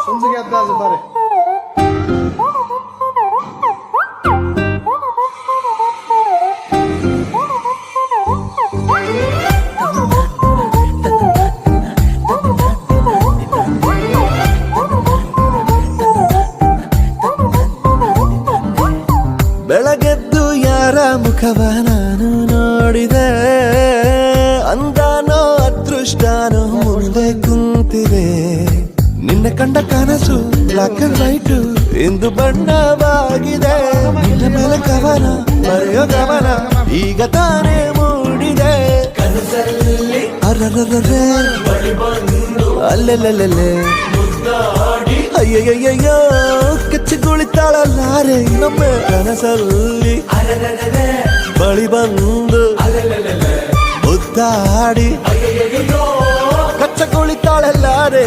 ಮುಂದಿಗೆ ಅಭ್ಯಾಸ ಬಾರೆ. ಬೆಳಗೆದ್ದು ಯಾರ ಮುಖವ ನಾನು ನೋಡಿದೆ, ಅಂದಾನೋ ಅದೃಷ್ಟನೋ ಮುಂದೆ ಕುಂತಿದೆ. ನಿನ್ನ ಕಂಡ ಕನಸು ಬ್ಲಾಕ್ ಅಂಡ್ ವೈಟ್ ಇಂದು ಬಣ್ಣವಾಗಿದೆ. ನಿನ್ನ ಮೇಲೆ ಕವನ ಬರೆಯೋ ಗಮನ ಈಗ ತಾನೇ ಮೂಡಿದೆ. ಕನಸಲ್ಲಿ ಅರರರರೆ ಅಲ್ಲೆಲ್ಲೆಲ್ಲೆ ಅಯ್ಯಯ್ಯಯ್ಯೋ ಕಚ್ಚಿಗುಳಿತಾಳಲ್ಲಾರೆ ನಮ್ಮ ಕನಸಲ್ಲಿ ಬಳಿ ಬಂದು ಮುದ್ದಾಡಿ ಕಚ್ಚ ಕುಳಿತಾಳಲ್ಲಾರೆ.